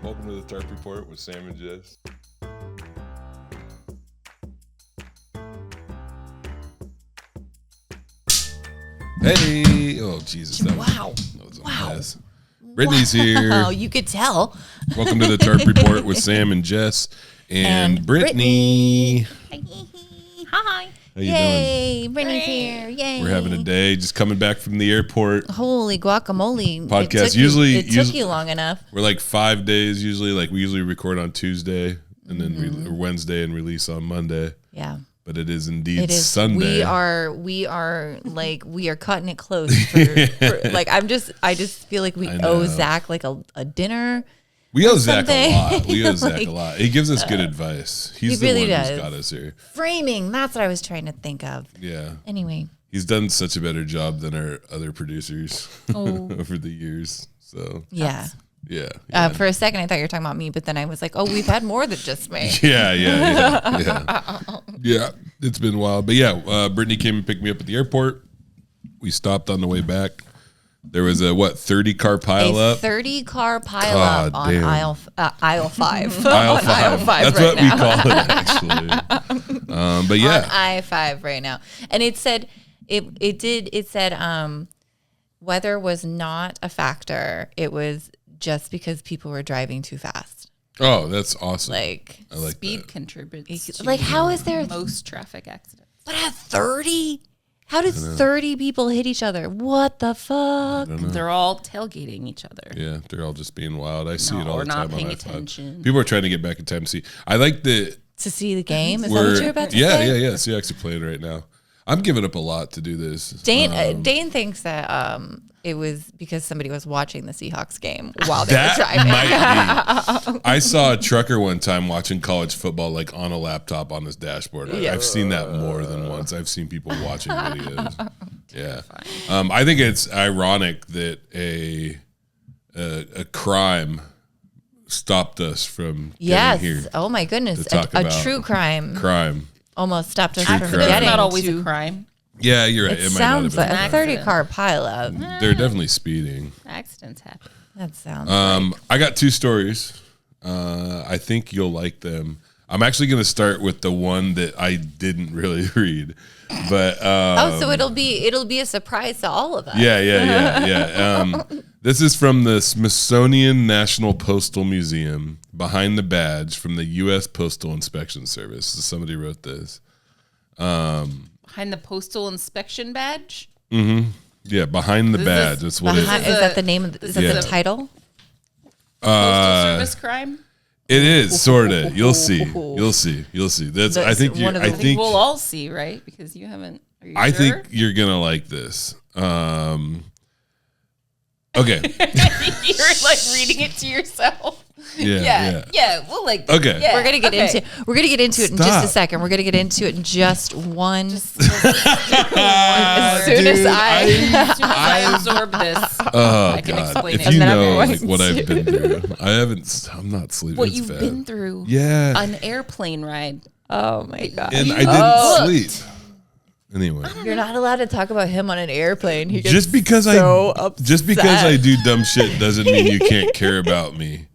Welcome to the Tarp Report with Sam and Jess. Hey! Oh, Jesus. That was a mess. Brittany's here. Oh, you could tell. Welcome to the Tarp Report with Sam and Jess and Brittany. Hi. How you Yay, doing? Brittany's here. Yay. We're having a day, just coming back from the airport. Holy guacamole. Podcast. It took you long enough. We're like 5 days usually. Like we usually record on Tuesday and then or Wednesday and release on Monday. Yeah. But it is indeed Sunday. We are cutting it close. For I just feel like we owe Zach like a dinner. We owe Zach a lot. We owe Like, Zach a lot. He gives us good advice. He's he really the one does. who's got us here. Framing. That's what I was trying to think of. Yeah. Anyway. He's done such a better job than our other producers over the years. So Yeah. Yeah. For a second, I thought you were talking about me, but then I was like, oh, we've had more than just me. Yeah. It's been wild. But yeah, Brittany came and picked me up at the airport. We stopped on the way back. There was a 30-car pileup? 30-car pileup on aisle 5. Aisle 5. Aisle 5 That's right what now. we call it, actually. But yeah. On I-5 right now. And it said, weather was not a factor. It was just because people were driving too fast. Oh, that's awesome. I like speed that. contributes to how is there most traffic accidents? But at 30? How did 30 people hit each other? What the fuck? They're all tailgating each other. Yeah, they're all just being wild. I see it all the time. Or not on paying I-5. attention. People are trying to get back in time to see. I like the... To see the game? Is that what you're about to say? Yeah. Seahawks are playing right now. I'm giving up a lot to do this. Dane thinks that it was because somebody was watching the Seahawks game while they were driving. Might be. I saw a trucker one time watching college football like on a laptop on his dashboard. I've seen that more than once. I've seen people watching videos. Yeah. I think it's ironic that a crime stopped us from getting here. Oh my goodness. A true crime. Almost stopped us from Accident's getting not always to, a crime. Yeah, you're right. It might sounds not like have a been 30-car pileup. They're definitely speeding. Accidents happen. That sounds I got 2 stories. I think you'll like them. I'm actually going to start with the one that I didn't really read, but so it'll be a surprise to all of us. Yeah. This is from the Smithsonian National Postal Museum, behind the badge from the U.S. Postal Inspection Service. So somebody wrote this. Behind the postal inspection badge? Mm-hmm. Yeah, behind the badge. That's what it is. Is that the name of is that the title? Postal service crime? It is sort of. You'll see. That's. I think we'll all see, right? Because you haven't. Are you I sure? think you're gonna like this. Okay. You're like reading it to yourself. Yeah. We'll like. Okay. Yeah. We're gonna get into it in just a second. We're gonna get into it in just one. As soon as I absorb this, I can explain if it. you know like what I've been through, I'm not sleeping. What it's you've bad. been through? Yeah. An airplane ride. Oh my god! And I didn't sleep. Anyway, You're not allowed to talk about him on an airplane. He gets just because upset. I do dumb shit doesn't mean you can't care about me.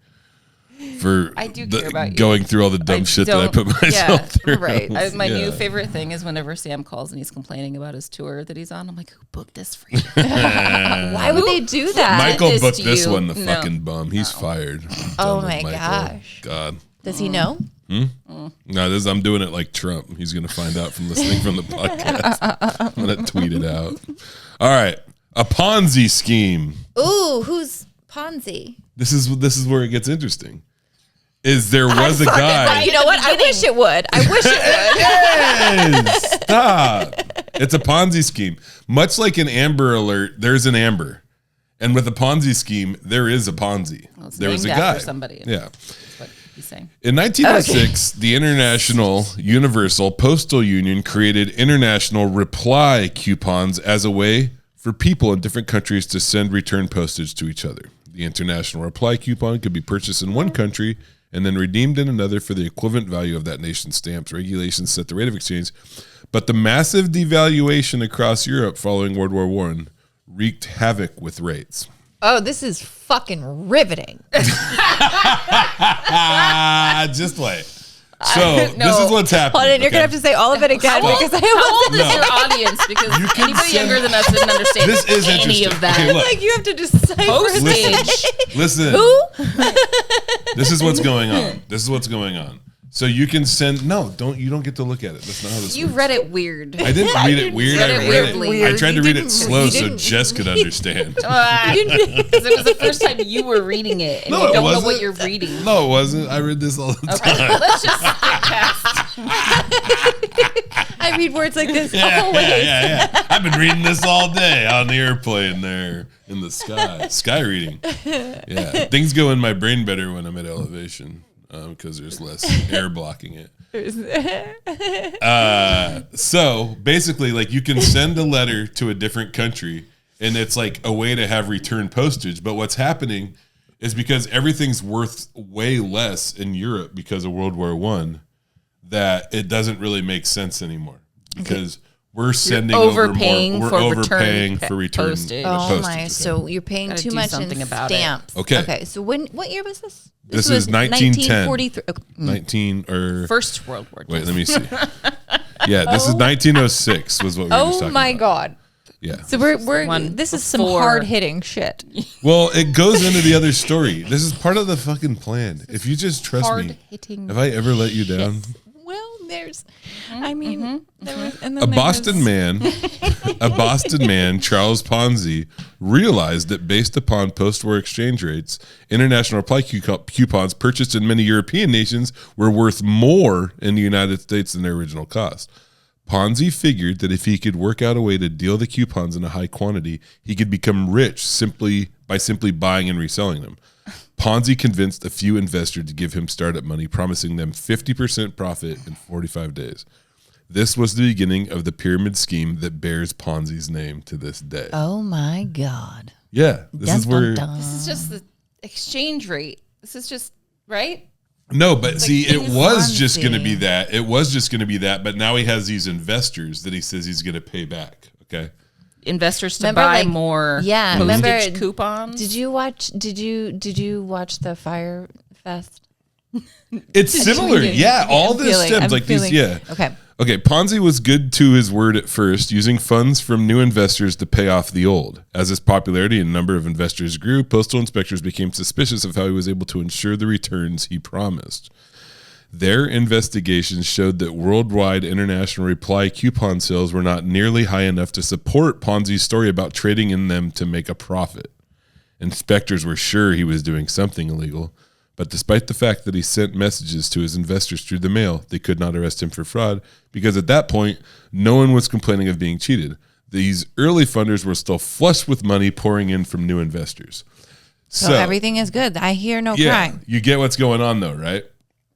I do care about you. Going through all the dumb shit that I put myself through. Right. My new favorite thing is whenever Sam calls and he's complaining about his tour that he's on, I'm like, who booked this for you? Why would they do that? Michael booked this one, the fucking bum. He's fired. Oh my gosh. God. Does he know? No, I'm doing it like Trump. He's going to find out from listening from the podcast. I'm going to tweet it out. All right. A Ponzi scheme. Ooh, who's Ponzi? This is where it gets interesting. There was a guy. You know what? I wish it would. Yes, stop. It's a Ponzi scheme. Much like an Amber Alert, there's an Amber. And with a Ponzi scheme, there is a Ponzi. Well, there was a guy. Somebody. Yeah. That's what he's saying. In 1906, the International Universal Postal Union created international reply coupons as a way for people in different countries to send return postage to each other. The international reply coupon could be purchased in one country and then redeemed in another for the equivalent value of that nation's stamps. Regulations set the rate of exchange, but the massive devaluation across Europe following World War I wreaked havoc with rates. Oh, this is fucking riveting. Just wait. So this is what's happening. Hold on, you're gonna have to say all of it again because How old is your audience? Because anybody younger than us didn't understand This is any interesting. of that. Okay, look. like you have to decipher Postage. Listen. Who? This is what's going on. So you can send you don't get to look at it. That's not how this You works. read it weird. I didn't read it weird. read I it read weirdly. it. I tried to read it You slow so didn't- Jess could understand. Because it was the first time you were reading it, and No, you it don't know wasn't. what you're reading. No, it wasn't. I read this all the time. Let's just skip past. I read words like this Yeah, always. yeah. I've been reading this all day on the airplane there in the sky. Sky reading. Yeah. Things go in my brain better when I'm at elevation because there's less air blocking it. So basically, like you can send a letter to a different country and it's like a way to have return postage. But what's happening is because everything's worth way less in Europe because of World War I, that it doesn't really make sense anymore because we're sending overpaying over more. for We're return overpaying for return postage. Oh postage, my! okay. So you're paying Gotta too do much something in about it. stamps. Okay. Okay. So what year was this? This was is 1910. 1943. Okay. 19 or First World War. wait, let me see. Yeah, this is 1906 was what we were just Oh talking my about. God! Yeah. So we're one this is some before. hard hitting shit. Well, it goes into the other story. This is part of the fucking plan. If you just trust me, Hard-hitting. have I ever let you down? Well, there's, I mean, there was, and A then there Boston man, Charles Ponzi, realized that based upon post-war exchange rates, international reply coupons purchased in many European nations were worth more in the United States than their original cost. Ponzi figured that if he could work out a way to deal the coupons in a high quantity, he could become rich simply buying and reselling them. Ponzi convinced a few investors to give him startup money, promising them 50% profit in 45 days. This was the beginning of the pyramid scheme that bears Ponzi's name to this day. Oh my God! Yeah, this is where. This is just the exchange rate. This is just right. No, but see, it things was Ponzi. just going to be that. It was just going to be that. But now he has these investors that he says he's going to pay back. Okay. Investors to Remember, buy like- more. yeah, postage remember- coupons. Did you watch the Fire Fest? It's similar. Yeah. All I'm this feeling- stems I'm like these. feeling- Yeah. Okay. Okay, Ponzi was good to his word at first, using funds from new investors to pay off the old. As his popularity and number of investors grew, postal inspectors became suspicious of how he was able to ensure the returns he promised. Their investigations showed that worldwide international reply coupon sales were not nearly high enough to support Ponzi's story about trading in them to make a profit. Inspectors were sure he was doing something illegal, but despite the fact that he sent messages to his investors through the mail, they could not arrest him for fraud because at that point, no one was complaining of being cheated. These early funders were still flush with money pouring in from new investors. So everything is good. I hear no crime. You get what's going on though, right?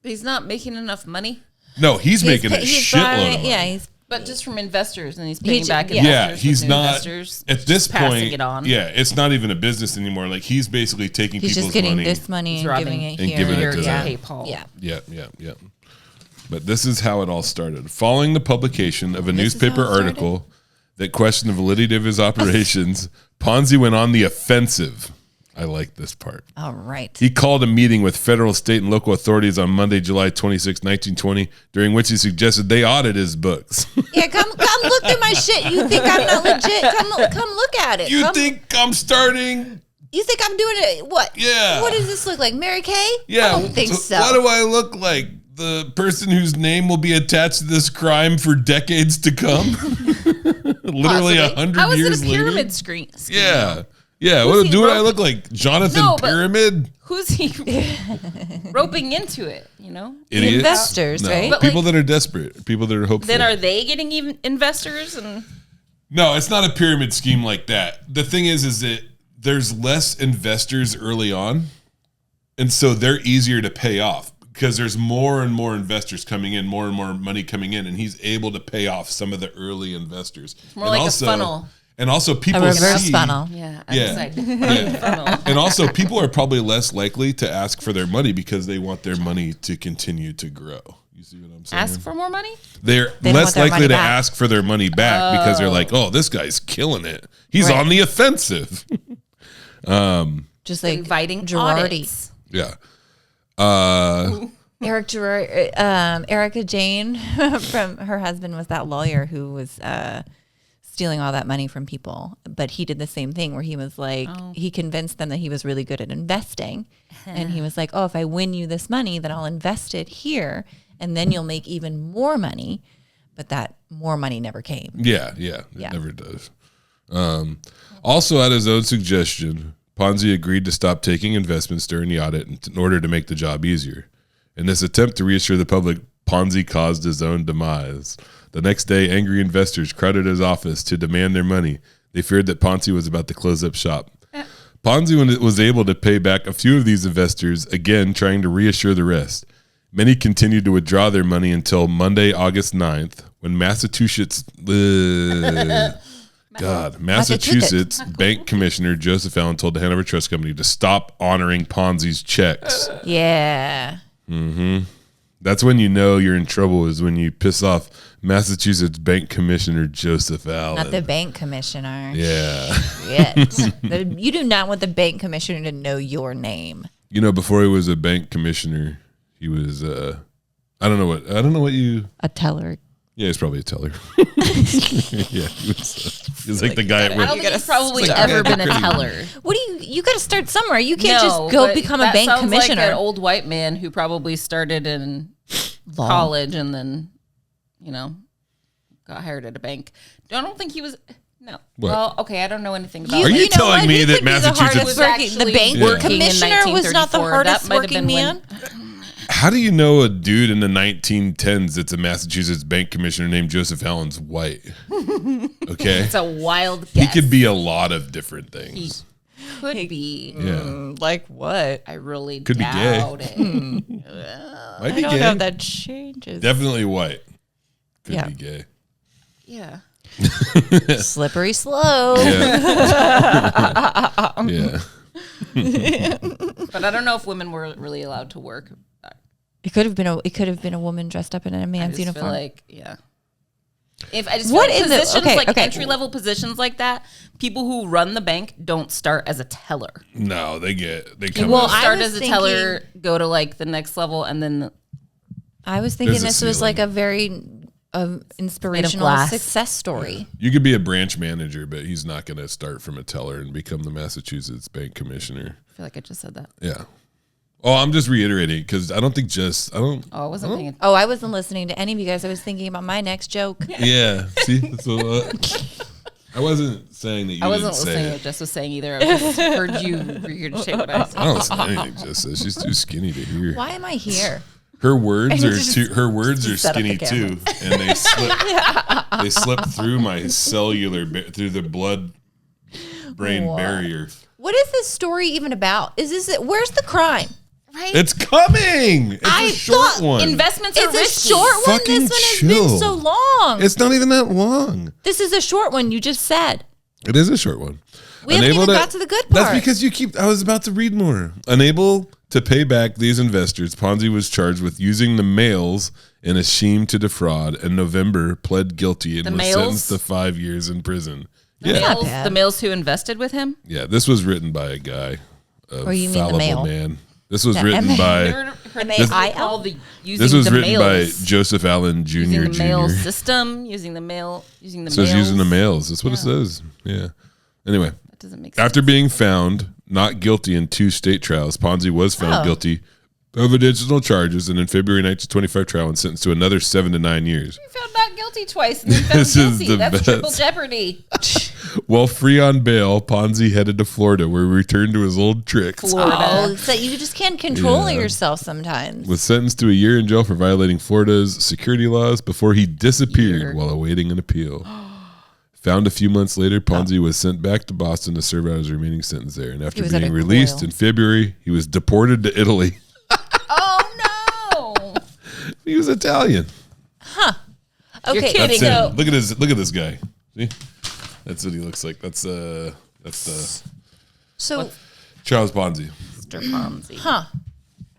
But he's not making enough money. No, he's making a he's shitload buying of it- money. Yeah, he's But just from investors, and he's paying He- back yeah. investors. Yeah, with he's new not investors, at this just passing point. it on. Yeah, it's not even a business anymore. Like he's basically taking he's people's just getting money. this money and Dropping giving it and here. giving it Here to to them. PayPal. Yeah. Yeah. But this is how it all started. Following the publication of a newspaper how it started? article that questioned the validity of his operations, Ponzi went on the offensive. I like this part. All right. He called a meeting with federal, state, and local authorities on Monday, July 26, 1920, during which he suggested they audit his books. Yeah, come look through my shit. You think I'm not legit? Come look at it. You Come- think I'm starting? You think I'm doing it? What? Yeah. What does this look like, Mary Kay? Yeah. I don't think so. What do I look like? The person whose name will be attached to this crime for decades to come? Literally Possibly. 100 How is years it a pyramid later? scheme? Yeah. Yeah. Who's What he do I roping? look like? Jonathan No, but- Pyramid? Who's he roping into it? You know. Idiots? Investors, No. right? But, People that are desperate. People that are hopeful. Then are they getting even investors? And No, it's not a pyramid scheme like that. The thing is that there's less investors early on, and so they're easier to pay off because there's more and more investors coming in, more and more money coming in, and he's able to pay off some of the early investors. more And like also, a funnel. And also, people A reverse see, funnel. Yeah. Yeah. Funnel. And also, people are probably less likely to ask for their money because they want their money to continue to grow. You see what I'm saying? Ask for more money. They're They don't less want their likely money to back. ask for their money back because they're like, oh, this guy's killing it. He's Right. on the offensive. Just like Inviting Girardi. audits. Yeah. Erica Jane from her husband was that lawyer who was stealing all that money from people. But he did the same thing where he was like, he convinced them that he was really good at investing. And he was like, oh, if I win you this money, then I'll invest it here. And then you'll make even more money. But that more money never came. Yeah. It never does. Also, at his own suggestion, Ponzi agreed to stop taking investments during the audit in order to make the job easier. In this attempt to reassure the public, Ponzi caused his own demise. The next day, angry investors crowded his office to demand their money. They feared that Ponzi was about to close up shop. Ponzi was able to pay back a few of these investors, again trying to reassure the rest. Many continued to withdraw their money until Monday, August 9th, when Massachusetts Bank Commissioner Joseph Allen told the Hanover Trust Company to stop honoring Ponzi's checks. Yeah. That's when you know you're in trouble, is when you piss off Massachusetts Bank Commissioner Joseph Allen. Not the bank commissioner. Yeah. Shit. You do not want the bank commissioner to know your name. You know, before he was a bank commissioner, he was I don't know what you. A teller. Yeah, he's probably a teller. Yeah, he was like the guy at I work. don't think he's probably ever been a teller. What do you got to start somewhere. You can't just go become a bank commissioner. Like an old white man who probably started in college and then, got hired at a bank. I don't think he was. No. What? Well, okay, I don't know anything about Are it. you telling me that Massachusetts the bank commissioner was not the hardest working man? How do you know a dude in the 1910s that's a Massachusetts bank commissioner named Joseph Allen's white? Okay. It's a wild guess. He could be a lot of different things. Could be. Yeah. Like what? I really Could be gay. doubt it. Might be I don't gay. know if that changes. Definitely white. Could Yeah. be gay. Yeah. Slippery slope. Yeah. Yeah. But I don't know if women were really allowed to work. It could have been a woman dressed up in a man's I just uniform. feel like, yeah. If I just What feel in like the- positions okay, okay. entry level positions like that, people who run the bank don't start as a teller. No, they come People up. start was as a teller, go to like the next level, and then I was thinking There's a this was ceiling. like a very inspirational glass. success story. You could be a branch manager, but he's not going to start from a teller and become the Massachusetts bank commissioner. I feel like I just said that. Yeah. Oh, I'm just reiterating because I don't think Oh, I wasn't thinking. Oh, I wasn't listening to any of you guys. I was thinking about my next joke. Yeah. See? So, I wasn't saying that you I wasn't didn't listening say to it. what Jess was saying either. I just heard you regurgitate what I said. I don't listen to anything Jess says. She's too skinny to hear. Why am I here? Her words are Just set up the skinny too, and they slip through my through the blood brain barrier. What is this story even about? Where's the crime? Right? It's coming. It's a short one. Investments are It's a risky. short one. Fucking This one has chill. been so long. It's not even that long. This is a short one. You just said. It is a short one. We haven't even got to the good part. That's because I was about to read more. Unable to pay back these investors, Ponzi was charged with using the mails in a scheme to defraud. In November, pled guilty and was sentenced to 5 years in prison. The males who invested with him? Yeah, this was written by a guy. Or you mean the male? Man. This was written by. This was written by Joseph Allen Jr. Using the mail Jr. system, using the It says using the mails. That's what it says. Yeah. Anyway, That doesn't make sense. after being found not guilty in 2 state trials, Ponzi was found guilty of additional charges, and in February 1925 trial and sentenced to another 7 to 9 years. You found not guilty twice and then found This is guilty. the That's best. triple jeopardy. While free on bail, Ponzi headed to Florida, where he returned to his old tricks. Oh, so you just can't control yourself sometimes. Was sentenced to a year in jail for violating Florida's security laws before he disappeared while awaiting an appeal. Found a few months later, Ponzi was sent back to Boston to serve out his remaining sentence there. And after was at being a released coil. in February, he was deported to Italy. Oh, no. He was Italian. Okay, kidding. That's So- him. Look at this guy. See? That's what he looks like. That's the so Charles Ponzi. Mr. Ponzi.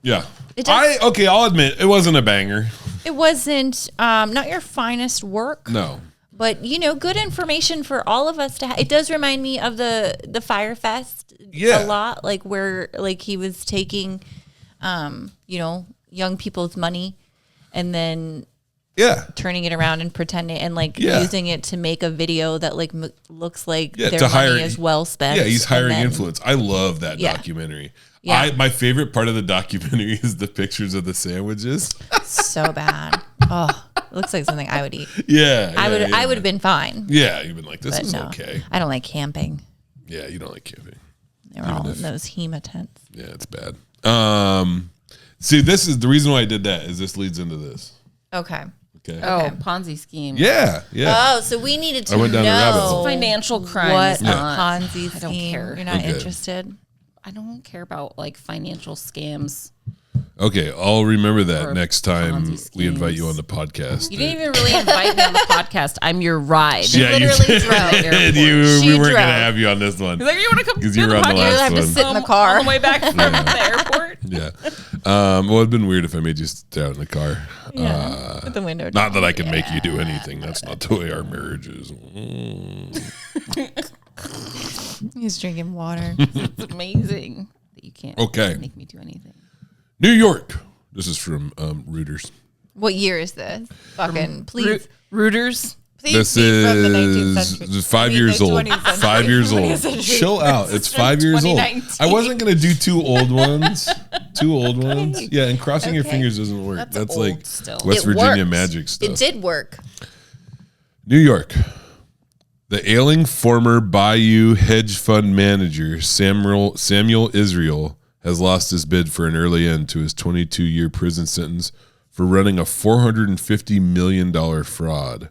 Yeah. It does- I'll admit it wasn't a banger. it wasn't not your finest work, No. But good information for all of us to have. It does remind me of the Fire Fest a lot, like where like he was taking, young people's money, and then turning it around and pretending and using it to make a video that looks like their money is well spent. Yeah, he's hiring influence. I love that documentary. Yeah. My favorite part of the documentary is the pictures of the sandwiches. So bad. Oh, it looks like something I would eat. Yeah. I would have been fine. Yeah, you've been like, this is okay. I don't like camping. Yeah, you don't like camping. They were all in those HEMA tents. Yeah, it's bad. See, this is the reason why I did that, is this leads into this. Okay. Oh, Ponzi scheme. Yeah. Oh, so we needed to I went down a rabbit hole. Financial crimes. What a Ponzi scheme. I don't care. You're not interested? I don't care about financial scams. Okay, I'll remember that next time we invite you on the podcast. You didn't even really invite me on the podcast. I'm your ride. Yeah, you did. We weren't going to have you on this one. He's like, you want to come? Because you were on the last one. You have to sit in the car on the way back from the airport. Yeah. Well, it'd been weird if I made you stay out in the car. With the window down. Not that I can make you do anything. That's not the way our marriage is. He's drinking water. It's amazing that you can't make me do anything. New York. This is from Reuters. What year is this? Fucking please. Reuters. Please this is 5 years old. 5 years old. Chill out. It's 5 years old. I wasn't going to do two old ones. Yeah, and crossing your fingers doesn't work. That's like still. West Virginia magic stuff. It did work. New York. The ailing former Bayou hedge fund manager, Samuel Israel, has lost his bid for an early end to his 22-year prison sentence for running a $450 million fraud,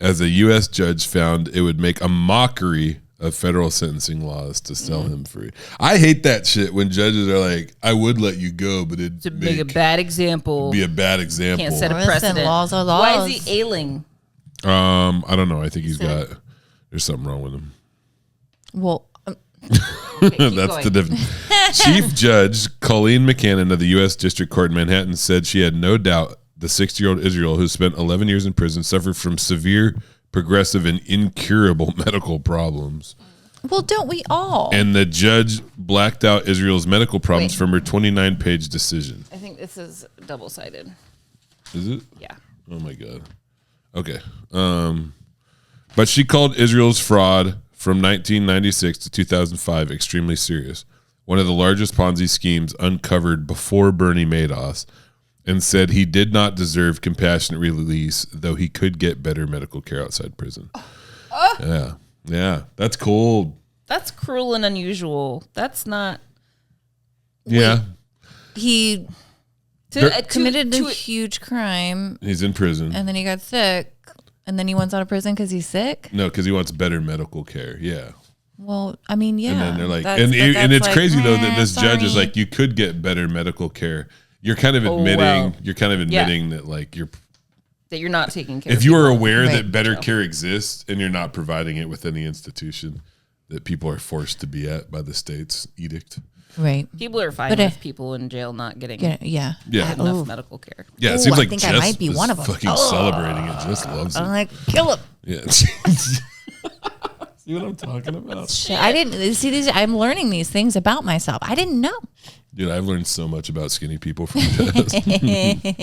as a U.S. judge found it would make a mockery of federal sentencing laws to sell him free. I hate that shit when judges are like, I would let you go, but it'd make a bad example. Be a bad example. Can't set a precedent. Laws are laws. Why is he ailing? I don't know. I think there's something wrong with him. Well, that's the difference. Chief Judge Colleen McCannon of the U.S. District Court in Manhattan said she had no doubt the 60-year-old Israel, who spent 11 years in prison, suffered from severe, progressive, and incurable medical problems. Well, don't we all? And the judge blacked out Israel's medical problems from her 29-page decision. I think this is double-sided. Is it? Yeah. Oh, my God. Okay. But she called Israel's fraud from 1996 to 2005 extremely serious, one of the largest Ponzi schemes uncovered before Bernie Madoff, and said he did not deserve compassionate release, though he could get better medical care outside prison. Yeah, that's cold. That's cruel and unusual. That's not. Yeah. He committed a huge crime. He's in prison. And then he got sick. And then he wants out of prison because he's sick? No, because he wants better medical care. Yeah. Well, I mean, yeah. And then they're like, and it's crazy though that this judge is like, you could get better medical care. You're kind of admitting, that like that you're not taking care. If you are aware that better care exists and you're not providing it with any institution that people are forced to be at by the state's edict. Right. People are fine with people in jail not getting enough medical care. Yeah, it seems like I think Jess I might be one of them. Fucking celebrating it. Jess loves it. I'm like, kill him. Yeah. See what I'm talking about? I didn't see these. I'm learning these things about myself. I didn't know. Dude, I've learned so much about skinny people from Jess.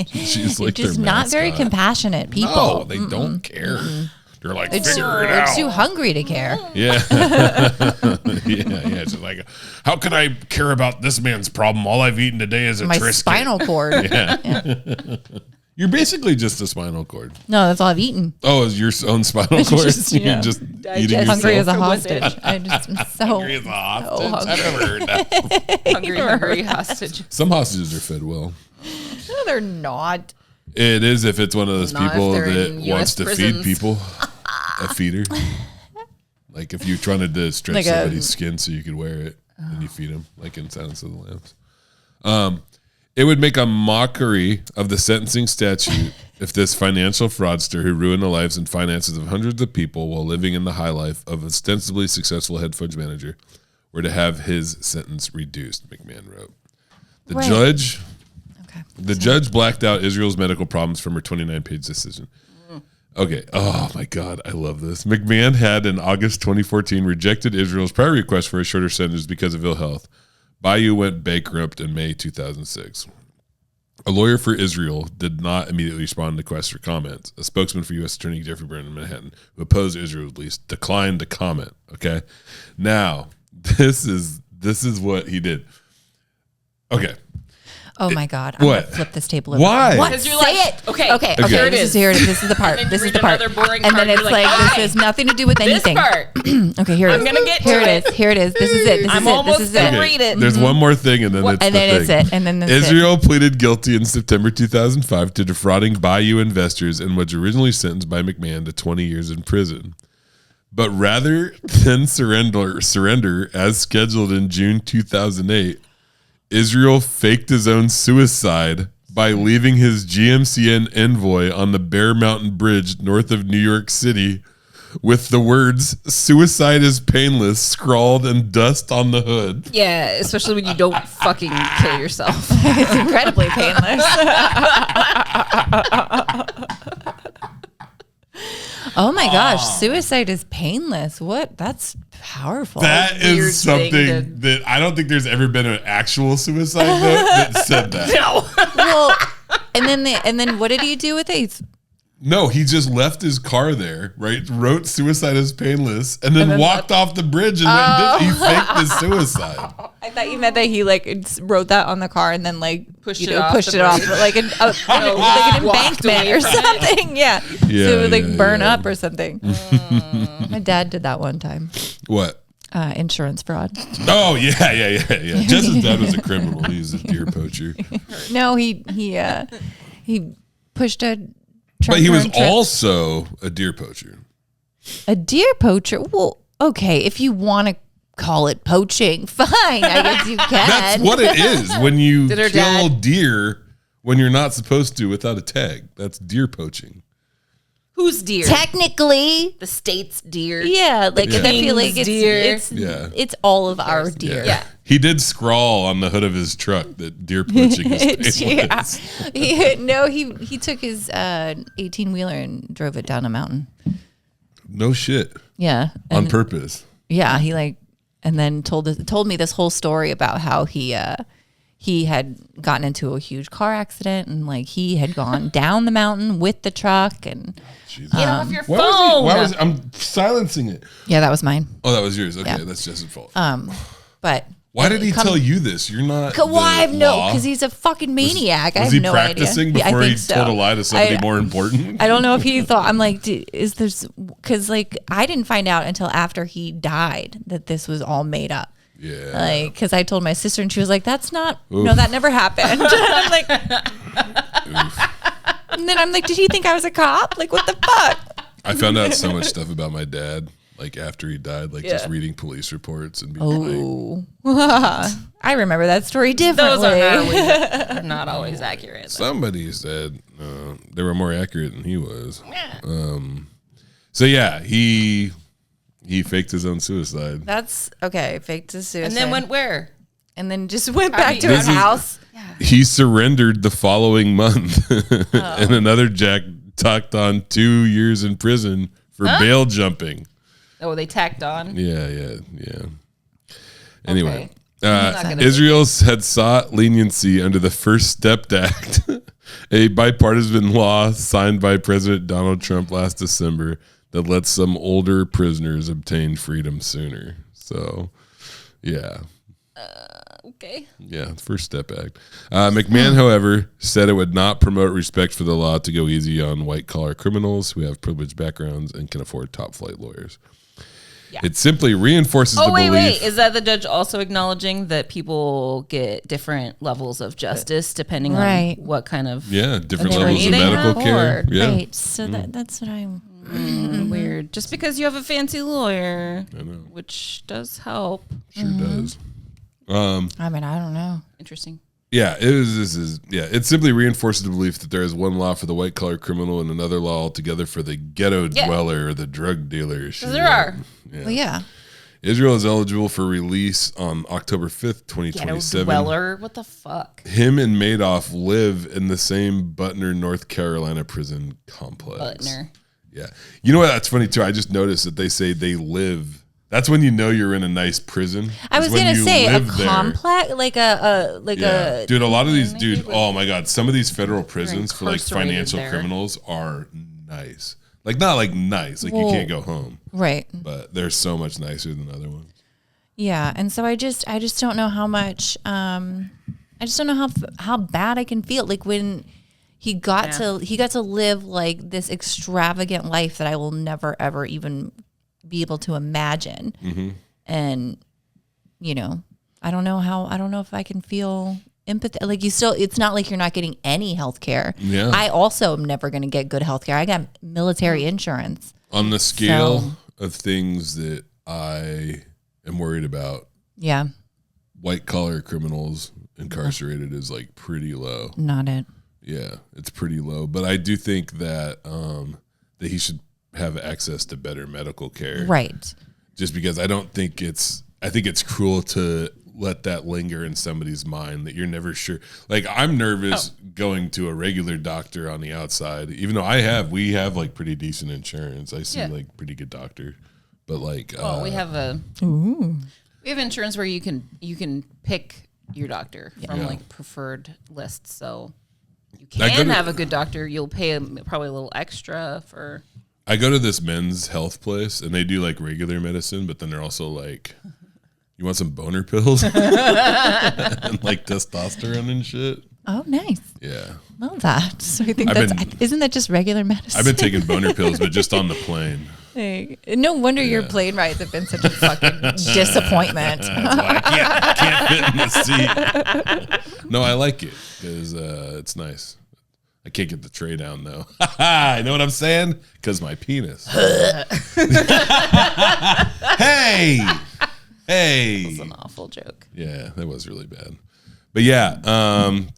She's like just not very compassionate people. No, they don't care. They're like, figure it out. They're too hungry to care. Yeah. It's like, how can I care about this man's problem? All I've eaten today is a my Triscuit. Spinal cord. Yeah. You're basically just a spinal cord. No, that's all I've eaten. Oh, it's your own spinal cord? You're just eating yourself? Hungry as a hostage. I'm so hungry as a hostage? So I've never heard that. hungry hostage. Some hostages are fed well. No, they're not. It is if it's one of those people that wants to feed people. A feeder. Like if you're trying to stretch like somebody's skin so you could wear it and you feed them, like in Silence of the Lambs. It would make a mockery of the sentencing statute if this financial fraudster who ruined the lives and finances of hundreds of people while living in the high life of ostensibly successful hedge fund manager were to have his sentence reduced, McMahon wrote. The judge blacked out Israel's medical problems from her 29-page decision. Okay. Oh my God, I love this. McMahon had in August 2014 rejected Israel's prior request for a shorter sentence because of ill health. Bayou went bankrupt in May 2006. A lawyer for Israel did not immediately respond to requests for comments. A spokesman for U.S. Attorney Jeffrey Brennan in Manhattan, who opposed Israel's release, declined to comment. Okay, now this is what he did. Okay. Oh my God! I'm What? gonna flip this table over. Why? What? Because you're Say like, it. okay. Okay. Here This is the part. And then This you is the read part. another boring And part, then it's you're like, like, this okay. has nothing to do with This anything. part. Okay, here it is. I'm gonna get to here it it. is. Here it is. This is it. This I'm is it. almost This is gonna it. read it. There's one more thing, and then it's And the then thing. it's it. And then that's it. Israel pleaded guilty in September 2005 to defrauding Bayou investors and was originally sentenced by McMahon to 20 years in prison. But rather than surrender as scheduled in June 2008, Israel faked his own suicide by leaving his GMCN envoy on the Bear Mountain Bridge north of New York City with the words "Suicide is painless" scrawled in dust on the hood. Yeah, especially when you don't fucking kill yourself. It's incredibly painless. Oh my gosh, suicide is painless. What? That's powerful. That weird is something thing that I don't think there's ever been an actual suicide note that said that. No. Well, and then what did he do with it? No, he just left his car there, right? Wrote "Suicide is painless" and then walked off the bridge and went, he faked his suicide. I thought you meant that he like wrote that on the car and then like Pushed you it know, off pushed the it off bridge. like an walked embankment away or from it. something. Yeah. So it would like burn up or something. My dad did that one time. What? Insurance fraud. Oh yeah. Jess's dad was a criminal. He was a deer poacher, No, he pushed a but he was tractor also a deer poacher. a deer poacher. Well, okay, if you want to call it poaching, fine. I guess you can. That's what it is when you Did her kill dad- deer when you're not supposed to without a tag. That's deer poaching. Who's deer? Technically, The state's deer. yeah. Like Yeah. I feel like King's deer. it's all of our deer. Yeah. He did scrawl on the hood of his truck that deer poaching is painless. He took his 18-wheeler and drove it down a mountain. No shit. Yeah. On purpose. Yeah, he like and then told me this whole story about how he had gotten into a huge car accident and like he had gone down the mountain with the truck and Get off your phone. Why was I'm silencing it? yeah, that was mine. Oh, that was yours. Okay, Yeah. that's Jess's fault. But Why did he tell you this? You're not. Well, I have no, law. because he's a fucking maniac. I Was have he no practicing idea. before I he think so. told a lie to somebody I- more important? I don't know if he thought, I'm like, is there's, because like I didn't find out until after he died that this was all made up. Yeah. Like, because I told my sister and she was like, that's not, no, that never happened. I'm like, and then I'm like, did he think I was a cop? Like, what the fuck? I found out so much stuff about my dad, like after he died, like just Yeah. reading police reports and being like, Oh, I remember that story differently. Those are not always accurate. somebody said they were more accurate than he was. So yeah, he faked his own suicide. That's okay. Faked his suicide. And then went where? and then just went back to This his is- house. He surrendered the following month, and another Jack tacked on 2 years in prison for bail jumping. Oh, they tacked on. Yeah. Anyway, Not gonna Israel had sought leniency under the First Step Act, a bipartisan law signed by President Donald Trump last December that lets some older prisoners obtain freedom sooner. So, yeah. Okay. Yeah, First Step Act. McMahon, however, said it would not promote respect for the law to go easy on white-collar criminals who have privileged backgrounds and can afford top-flight lawyers. Yeah. It simply reinforces the belief. Wait. Is that the judge also acknowledging that people get different levels of justice depending Right. on what kind of different They were levels of eating medical care. afford. Yeah, Right. So that's what I'm. weird? Just because you have a fancy lawyer, I know. which does help. Sure does. I mean, I don't know. Interesting. Yeah, it simply reinforces the belief that there is one law for the white collar criminal and another law altogether for the ghetto dweller or the drug dealer. Because there are. Well, yeah. Israel is eligible for release on October 5th, Ghetto 2027. dweller. What the fuck? Him and Madoff live in the same Butner, North Carolina prison complex. Butner. Yeah. You know what? That's funny too. I just noticed that they say they live. That's when you know you're in a nice prison. I was going to say a complex, like a dude. A lot of these, dude. Oh my god, some of these federal prisons for like financial criminals are nice. Like not like nice, like you can't go home, right? But they're so much nicer than other ones. Yeah, and so I just don't know how much. I just don't know how bad I can feel. Like when he got to live like this extravagant life that I will never ever even be able to imagine. Mm-hmm. And I don't know if I can feel empathy. Like it's not like you're not getting any health care. Yeah. I also am never going to get good health care. I got military insurance. On the scale of things that I am worried about. Yeah. White collar criminals incarcerated is like pretty low. Not it. Yeah, it's pretty low. But I do think that that he should have access to better medical care. Right. Just because I think it's cruel to let that linger in somebody's mind that you're never sure. Like I'm nervous going to a regular doctor on the outside, even though we have like pretty decent insurance. I see like pretty good doctor, but like, we have insurance where you can pick your doctor from like preferred lists. So you can have a good doctor. You'll pay probably a little extra for. I go to this men's health place and they do like regular medicine, but then they're also like, you want some boner pills and like testosterone and shit. Oh, nice. Yeah. Love that. So I think isn't that just regular medicine? I've been taking boner pills, but just on the plane. Hey, no wonder your plane rides have been such a fucking disappointment. That's why I can't fit in the seat. No, I like it because it's nice. I can't get the tray down though. You know what I'm saying? Because my penis. Hey. That's an awful joke. Yeah, that was really bad. But yeah,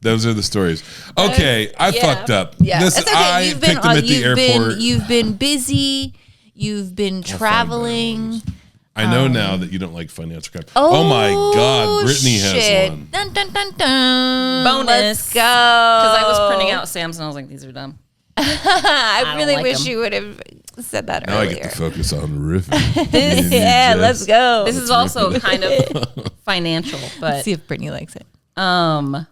those are the stories. Okay, I fucked up. Yeah, this, okay. I picked them at the airport. You've been busy. You've been traveling. I know now that you don't like financial crime. Oh my God, Brittany has one. Dun, dun, dun, dun. Bonus. Let's go. Because I was printing out Sam's and I was like, these are dumb. I really wish you would have said that now earlier. I get to focus on riffing. Yeah, let's go. This is also kind of financial, but Let's see if Brittany likes it. I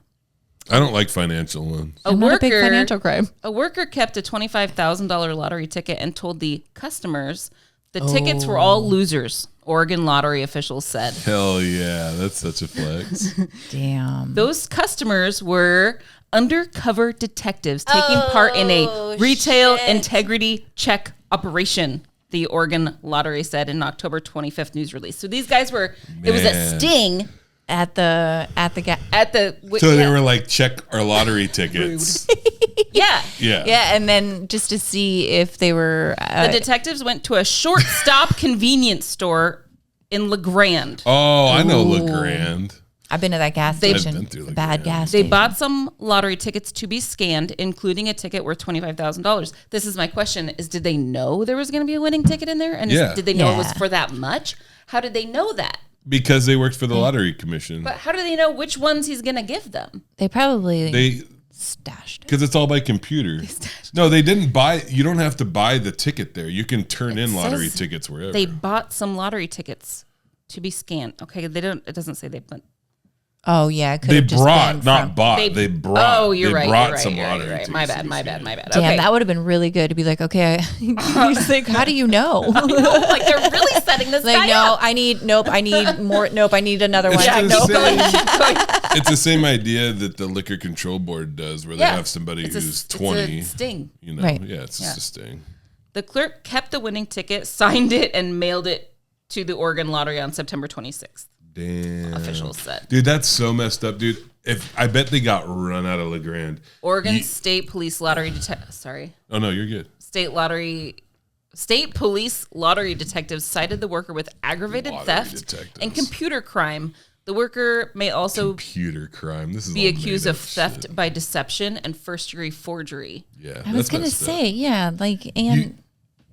don't like financial ones. I'm not a big financial crime. A worker kept a $25,000 lottery ticket and told the customers the tickets were all losers. Oregon lottery officials said. Hell yeah, that's such a flex. Damn. Those customers were undercover detectives taking part in a retail integrity check operation, the Oregon Lottery said in October 25th news release. So these guys were, it was a sting. So They were like, check our lottery tickets. Yeah. And then just to see if they were. The detectives went to a short stop convenience store in LeGrand. Oh, I know LeGrand. I've been to that gas station. I've been through Bad gas They station. bought some lottery tickets to be scanned, including a ticket worth $25,000. This is my question: is did they know there was going to be a winning ticket in there? And did they know it was for that much? How did they know that? Because they worked for the lottery commission. But how do they know which ones he's going to give them? They probably They stashed it. because it's all by computer. No, they didn't buy. You don't have to buy the ticket there. You can turn in lottery tickets wherever. They bought some lottery tickets to be scanned. Okay, they don't. It doesn't say they put. Oh yeah, it could They have just brought, been not from, bought. They brought. Oh, you're they right. Brought You're some right. lottery You're right. tickets My to bad. be My bad. scanned. My bad. Damn, Okay. that would have been really good to be like, okay, he's like, how do you know? Like they're really setting this Like, guy no, up. I need more. Nope, I need another one. It's the same idea that the Liquor Control Board does, where they have somebody who's 20. It's a sting. You know, Right. it's just a sting. The clerk kept the winning ticket, signed it, and mailed it to the Oregon Lottery on September 26th. Damn. Officials said. Dude, that's so messed up, dude. I bet they got run out of LeGrand. Oregon State Police Lottery Oh no, you're good. State Police Lottery detectives cited the worker with aggravated theft and computer crime. The worker may also computer crime. This is be accused of theft by deception and first-degree forgery. Yeah, I was gonna say, and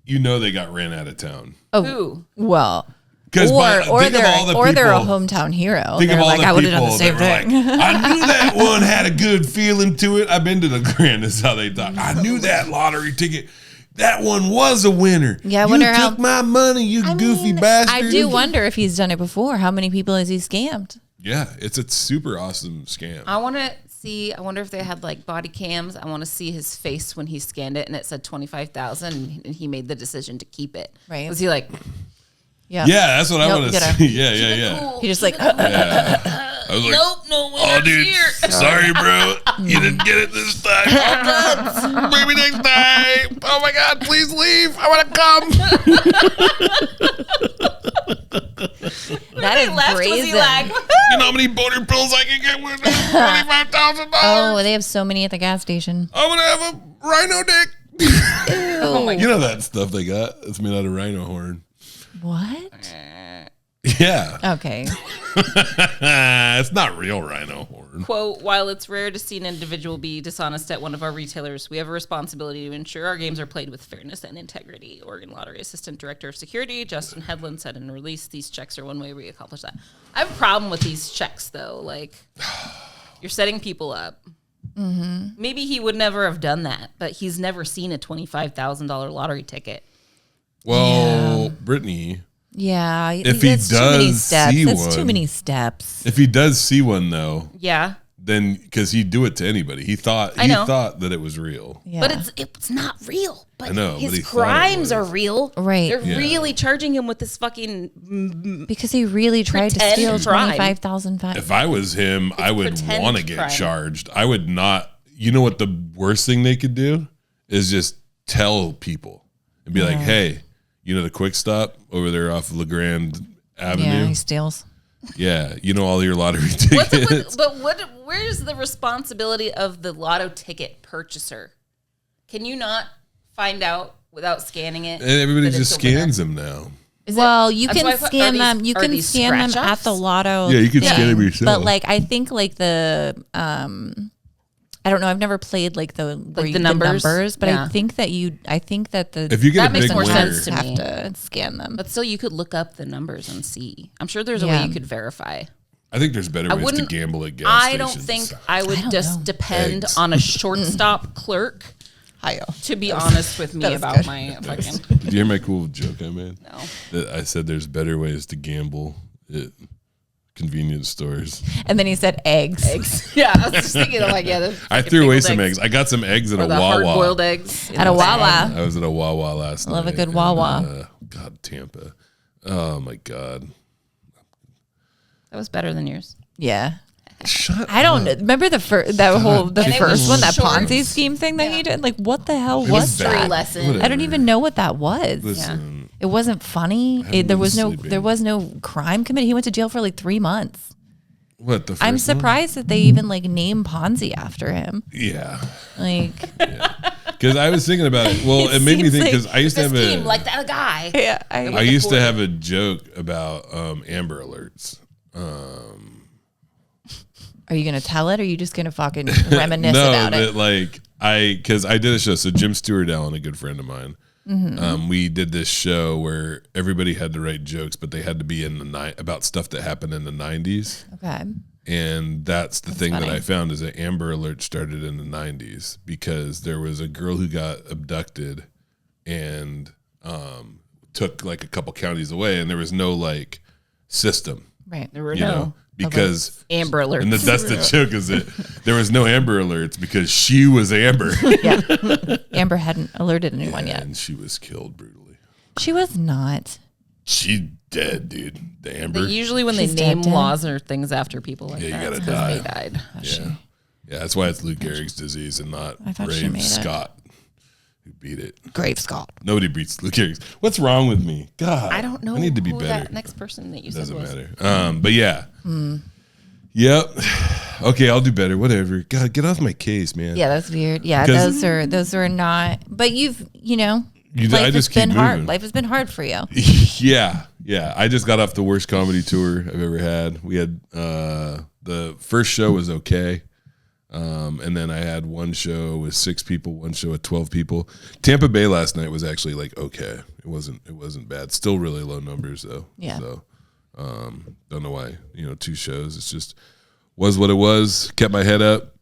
you know they got ran out of town. Who? Well. Or they're a hometown hero. Think They're of all like, the I would have people done the same that thing. were like, I knew that one had a good feeling to it. I've been to the Grand. Is how they thought. I knew that lottery ticket. that one was a winner. Yeah, I you wonder took my money, you goofy bastard. I do wonder if he's done it before. How many people has he scammed? Yeah, it's a super awesome scam. I want to see. I wonder if they had like body cams. I want to see his face when he scanned it and it said 25,000, and he made the decision to keep it. Right? Was he like? Yeah, that's what I want to see. Yeah. Cool. He just like. I was like, Nope, no winner oh, dude, here. sorry, bro. You didn't get it this time. Oh, God. Maybe next time. Oh, my God, please leave. I want to come. That is left, brazen. was he like, You know how many boner pills I can get with $25,000? Oh, they have so many at the gas station. I'm going to have a rhino dick. Oh my You know that stuff they got? It's made out of rhino horn. What? Yeah. Okay. It's not real rhino horn. quote, while it's rare to see an individual be dishonest at one of our retailers, we have a responsibility to ensure our games are played with fairness and integrity. Oregon Lottery Assistant Director of Security, Justin Hedlund, said in a release, these checks are one way we accomplish that. I have a problem with these checks, though. Like, you're setting people up. Mm-hmm. Maybe he would never have done that, but he's never seen a $25,000 lottery ticket. Well, Brittany, Yeah. if he that's too many does steps. see That's too one- many steps. if he does see one though, Yeah. then because he'd do it to anybody, he thought that it was real. Yeah. But it's not real. But I know, but his he thought it crimes are was. real. Right. They're Yeah. really charging him with this fucking because he really tried to Pretend steal crime. 25,000. If I was him, I would pretend want to get crime. charged. I would not. You know what the worst thing they could do is just tell people and be like, "Hey, you know the Quick Stop over there off of LeGrand Yeah, Avenue? he steals. Yeah, you know all your lottery tickets." where's the responsibility of the lotto ticket purchaser? Can you not find out without scanning it? And everybody that just it's a winner? scans them now. Well, you That's can why I put- scan are them. these- You are can these scan them scratch at offs? the lotto. Yeah, you can thing. scan them yourself. But like, I think like the I don't know. I've never played like the numbers, but Yeah. I think that the If you get That a makes big more winner, sense to have me. to scan them. But still, you could look up the numbers and see. I'm sure there's a Yeah. way you could verify. I think there's better ways to wouldn't- gamble at gas I stations. don't think I would I don't just know. depend Eggs. on a shortstop clerk to be honest with me was about good. my fucking. Did you hear my cool joke I made? No. That I said there's better ways to gamble at convenience stores. And then he said eggs. Yeah, I was just thinking, like, yeah. I threw away some eggs. I got some eggs at Or a the Wawa. hard-boiled eggs. At a Wawa. I was at a Wawa last night. Love a good Wawa. God, Tampa. Oh my God. That was better than yours. Yeah. Shut I don't know. Remember the first one, that short. Ponzi scheme thing that he did? Like, what the hell It was bad. that? lesson. Whatever. I don't even know what that was. Listen, It wasn't funny. haven't There been was no sleeping. crime committed. He went to jail for like 3 months. what the? I'm first one? surprised that they even like name Ponzi after him. Yeah, Like, because I was thinking about it. Well, it made me seems think like because I used to have Scheme a. like that guy. yeah, I used to have a joke about Amber Alerts. are you gonna tell it, or are you just gonna fucking reminisce No, about that it? like because I did a show. So Jim Stewart Allen, a good friend of mine, we did this show where everybody had to write jokes, but they had to be in the night about stuff that happened in the 90s. Okay. And that's the thing funny. that I found is that Amber Alert started in the 90s because there was a girl who got abducted and took like a couple counties away, and there was no like system, Right. There were you know, because Amber Alerts. and that's the joke is that there was no Amber Alerts because she was Amber. Yeah. Amber hadn't alerted anyone yet. And she was killed brutally. She was not. She dead, dude. The Amber. Usually when She's they name dead. laws or things after people like Yeah, you that, gotta it's 'cause die. they died. Yeah. Yeah, that's why it's Lou Gehrig's disease and not I thought she Brave made it. Scott who beat it. Grave Scott. Nobody beats Lou Gehrig's. What's wrong with me? God. I don't know. I need to be who better. That next person that you Doesn't said was. matter. But yeah. Yep. Okay, I'll do better. Whatever. God, get off my case, man. Yeah, that's weird. Yeah, Because- those are not. But I I just keep been hard. moving. Life has been hard for you. Yeah. I just got off the worst comedy tour I've ever had. We had the first show was okay. And then I had one show with 6 people, one show with 12 people. Tampa Bay last night was actually like okay. It wasn't bad. Still really low numbers though. Yeah. So don't know why, 2 shows. It's just was what it was. Kept my head up.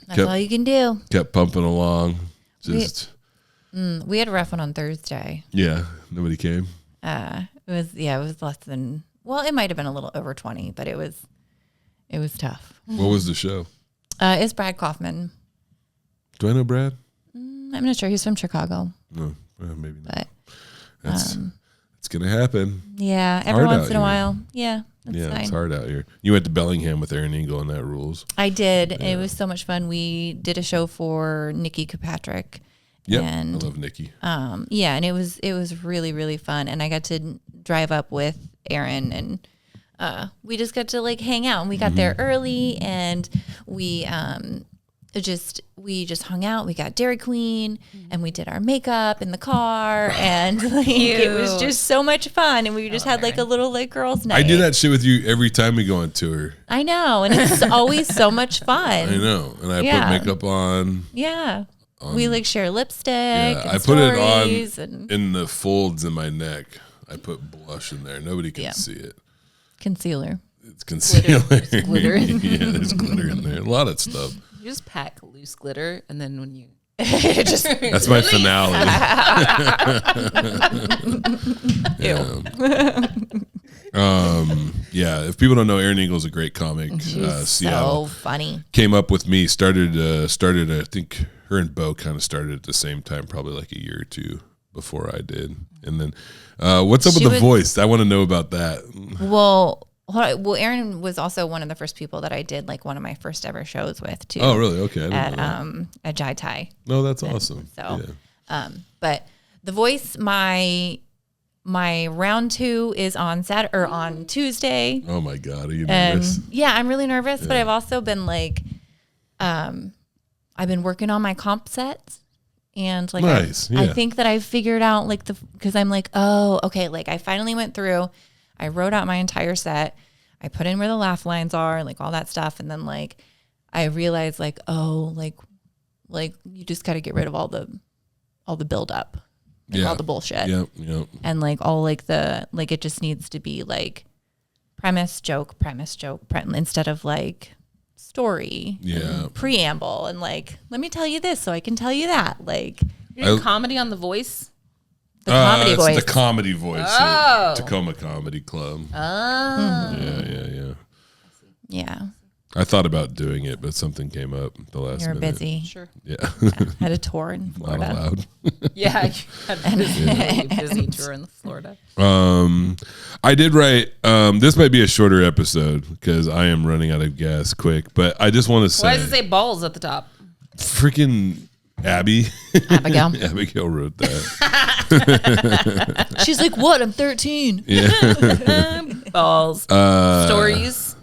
That's all you can do. Kept pumping along. Just We had a rough one on Thursday. Yeah, nobody came. It was less than. Well, it might have been a little over 20, but it was tough. What was the show? It's Brad Kaufman. Do I know Brad? I'm not sure. He's from Chicago. No, maybe not. But It's gonna happen. yeah, every hard once out in a here. while. Yeah, that's fine. It's hard out here. You went to Bellingham with Aaron Eagle, and that rules. I did. Yeah. It was so much fun. We did a show for Nikki Kirkpatrick. Yeah, and I love Nikki. Yeah, and it was really, really fun. And I got to drive up with Aaron, and we just got to like hang out. And we got there early, and we just hung out. We got Dairy Queen, and we did our makeup in the car, and like, it was just so much fun. And we just had like a little like girls' night. I do that shit with you every time we go on tour. I know, and it's always so much fun. I know, and I put makeup on. Yeah. We like share lipstick. Yeah, and I put it on in the folds in my neck. I put blush in there. Nobody can see it. Concealer. It's concealer. Glitter. Yeah, there's glitter in there. A lot of stuff. You just pack loose glitter, and then when you that's my finale. Yeah. If people don't know, Aaron Eagle's a great comic. Seattle. So funny. Came up with me. Started. I think her and Bo kind of started at the same time, probably like a year or two before I did. And then, what's up with the voice? I want to know about that. Well, Aaron was also one of the first people that I did like one of my first ever shows with too. Oh, really? Okay. At Jai Thai. No, that's awesome. So, but the voice, my round 2 is on Saturday or on Tuesday. Oh my God, are you nervous? Yeah, I'm really nervous, but I've also been like, I've been working on my comp sets. And like, nice. I think that I've figured out like because I'm like, oh, okay. Like I finally went through, I wrote out my entire set. I put in where the laugh lines are, like all that stuff. And then like, I realized like, oh, like you just got to get rid of all the build up, like all the bullshit. Yep. And like all like it just needs to be like premise, joke, instead of like story, preamble, and like let me tell you this so I can tell you that. Like you're doing comedy on The Voice. The comedy voice. The comedy voice. Oh. Tacoma Comedy Club. Oh. Yeah. I thought about doing it, but something came up at the last minute. You're busy. Sure. Yeah. Had a tour in Florida. Not allowed. Yeah. You had a busy tour in Florida. I did write, this might be a shorter episode because I am running out of gas quick, but I just want to say. Why does it say balls at the top? Freaking Abigail wrote that. She's like, what? I'm 13. Yeah. Balls. Stories.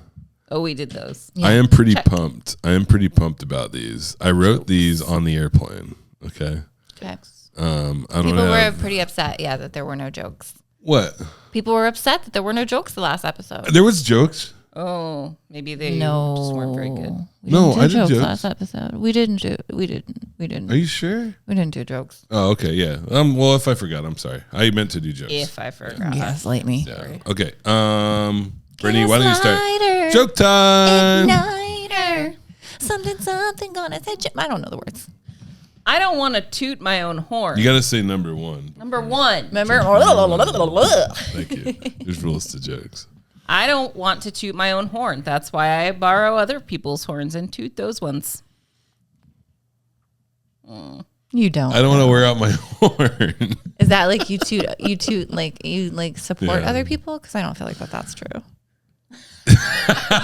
Oh, we did those. Yeah. I am pretty pumped. About these. I wrote these on the airplane. Okay. Okay. People were pretty upset, that there were no jokes. What? People were upset that there were no jokes the last episode. There was jokes. Oh, maybe they just weren't very good. I did jokes last episode. We didn't. Are you sure? We didn't do jokes. Oh, okay, yeah. Well, if I forgot, I'm sorry. I meant to do jokes. If I forgot. Gaslight me. Yeah. Okay. Brittany, why don't you start? Joke time. Igniter. Something gonna set you. I don't know the words. I don't want to toot my own horn. You got to say number 1. Number 1. Remember? Thank you. There's rules to jokes. I don't want to toot my own horn. That's why I borrow other people's horns and toot those ones. You don't. I don't want to wear out my horn. Is that like you toot like you like support other people? Because I don't feel like that's true.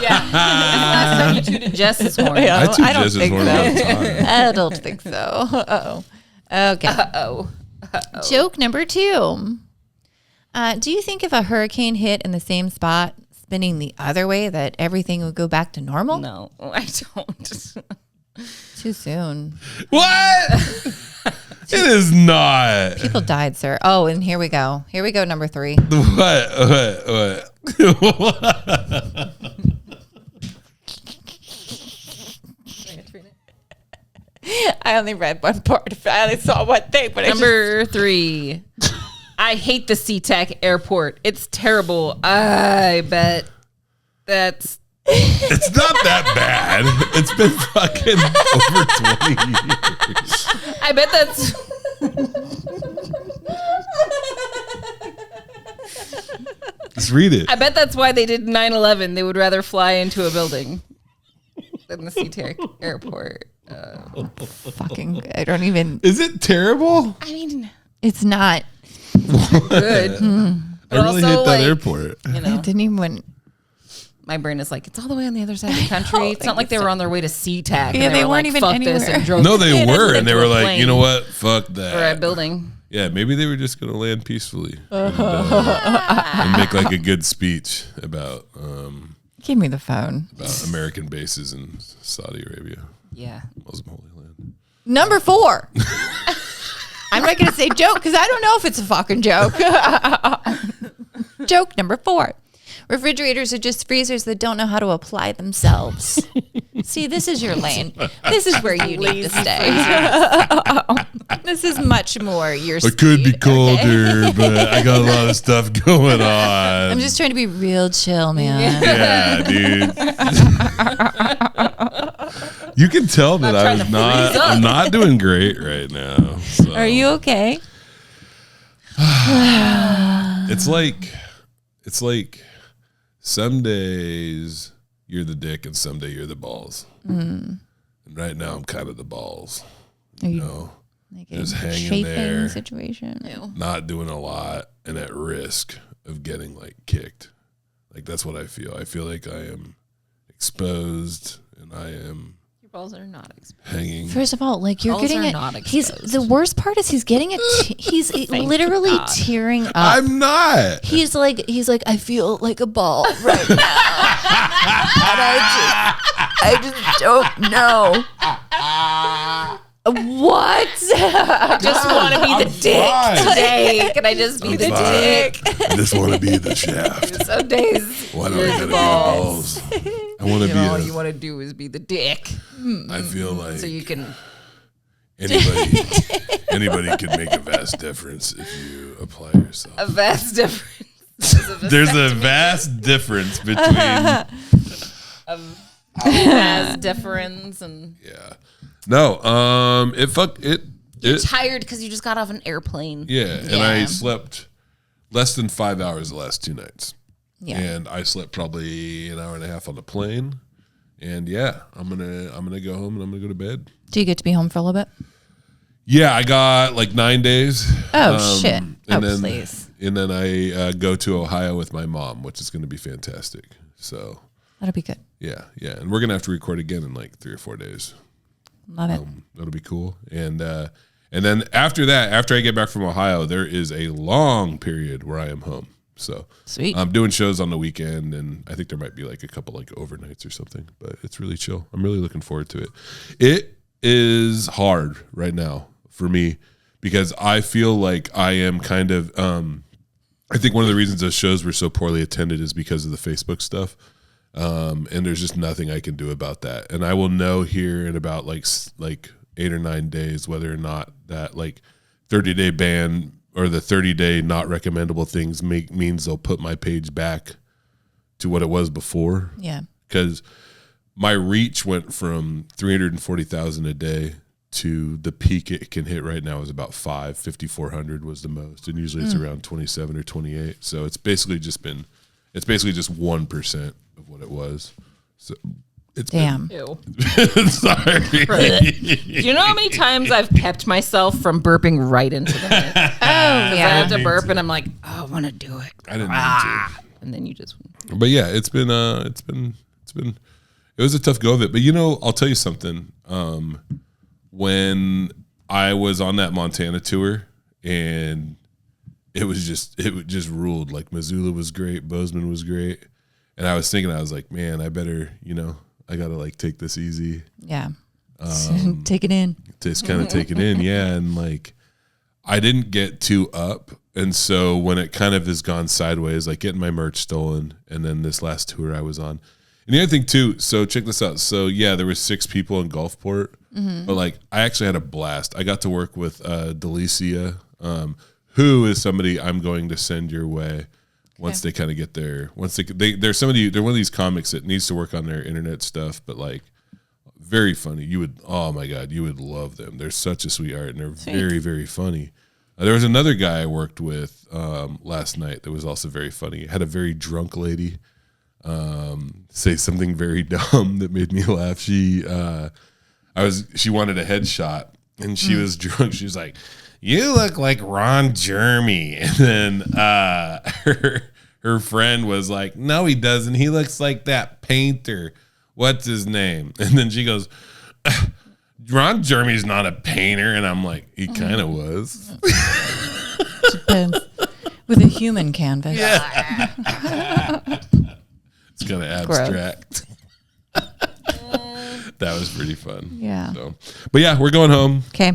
Yeah. Last time you tooted Jess's horn. I toot Jess's horn all the time. I don't think so. Uh-oh. Okay. Uh-oh. Joke number 2. Do you think if a hurricane hit in the same spot, spinning the other way, that everything would go back to normal? No, I don't. Too soon. What? It is not. People died, sir. Oh, and here we go. Here we go, number 3. What? I only read one part. I only saw one thing. But Number 3. I hate the SeaTac airport. It's terrible. I bet that's... It's not that bad. It's been fucking over 20 years. I bet that's... Just read it. I bet that's why they did 9/11. They would rather fly into a building than the SeaTac airport. Fucking, I don't even. Is it terrible? I mean, It's not. good. I really also, hate that like, airport. You I know, didn't even. my brain is like, it's all the way on the other side of the country. know. It's not like they were on their way to SeaTac. Yeah, and they were weren't like, even fuck this anywhere. and drove No, they were, into and they a were like, plane you know what? Fuck or a that. building. Yeah, maybe they were just going to land peacefully and make like a good speech about Give me the phone. American bases in Saudi Arabia, Yeah. Muslim Holy Land. Number 4. I'm not going to say joke because I don't know if it's a fucking joke. Joke number 4. Refrigerators are just freezers that don't know how to apply themselves. See, this is your lane. This is where you need to stay. This is much more your It could be speed, colder, okay? but I got a lot of stuff going on. I'm just trying to be real chill, man. Yeah, dude. You can tell that Not trying to freeze up. I'm not doing great right now. So. Are you okay? It's like some days you're the dick and some day you're the balls. And right now I'm kind of the balls. Are you know, like just a hanging chafing there. situation? Not doing a lot and at risk of getting like kicked. Like that's what I feel. I feel like I am exposed and I am Your balls are not exposed. hanging. First of all, like you're Balls getting are it. not He's exposed. the worst part is he's getting it. He's literally God. tearing up. I'm not. He's like I feel like a ball right now, and I just don't know what. Just want to be the dick fine. today. Can I just be the fine. dick? I just want to be the shaft. Some days, Why don't I gotta be the balls? I want to you be know, all a, you want to do is be the dick, I feel like so you can. anybody can make a vast difference if you apply yourself. A vast difference. There's a vast difference between Vast difference, and yeah. No, it tired because you just got off an airplane. yeah, and I slept less than 5 hours the last 2 nights. Yeah. And I slept probably an hour and a half on the plane. And yeah, I'm gonna go home and I'm gonna go to bed. Do you get to be home for a little bit? Yeah, I got like 9 days. Oh shit! And Oh then, please. And then I go to Ohio with my mom, which is going to be fantastic. So That'll be good. yeah, and we're gonna have to record again in like 3 or 4 days. Love it. That'll be cool. And then after that, after I get back from Ohio, there is a long period where I am home. So Sweet. I'm doing shows on the weekend, and I think there might be like a couple like overnights or something. But it's really chill. I'm really looking forward to it. It is hard right now for me because I feel like I am kind of. I think one of the reasons those shows were so poorly attended is because of the Facebook stuff. And there's just nothing I can do about that. And I will know here in about like 8 or 9 days whether or not that like 30-day ban or the 30-day not recommendable things means they'll put my page back to what it was before. Yeah. Because my reach went from 340,000 a day to the peak it can hit right now is about 5,400 was the most. And usually it's around 27 or 28. So it's basically just 1% of what it was. So it's Damn. Ew. sorry. Do you know how many times I've kept myself from burping right into the mic? Oh I yeah. have to burp, and I'm like, oh, I want to do it. I didn't mean And then you just. to. But yeah, it was a tough go of it. But you know, I'll tell you something. When I was on that Montana tour and it just ruled. Like Missoula was great, Bozeman was great. And I was thinking, I was like, man, I better, I gotta like take this easy. Yeah. Take it in. Just kind of take it in. Yeah. And like I didn't get too up. And so when it kind of has gone sideways, like getting my merch stolen, and then this last tour I was on. And the other thing too, so check this out. So yeah, there was 6 people in Gulfport, but like I actually had a blast. I got to work with Delicia, who is somebody I'm going to send your way once they kind of get there. They're one of these comics that needs to work on their internet stuff, but like Very funny. You would, oh my God, you would love them. They're such a sweetheart, and they're very, very funny. There was another guy I worked with last night that was also very funny. Had a very drunk lady say something very dumb that made me laugh. She wanted a headshot, and she was drunk. She was like, "You look like Ron Jeremy," and then her friend was like, "No, he doesn't. He looks like that painter. What's his name?" And then she goes, "Ron Jeremy's not a painter." And I'm like, he kind of was. Depends. With a human canvas. Yeah. It's kind of abstract. That was pretty fun. Yeah. So, but yeah, we're going home. Okay.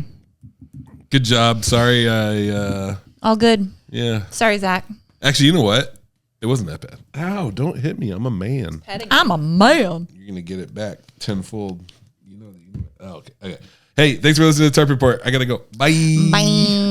Good job. Sorry, All good. yeah. Sorry, Zach. Actually, you know what? It wasn't that bad. Ow, don't hit me. I'm a man. I'm a man. You're going to get it back tenfold. Oh, okay. Hey, thanks for listening to the Tarp Report. I got to go. Bye. Bye.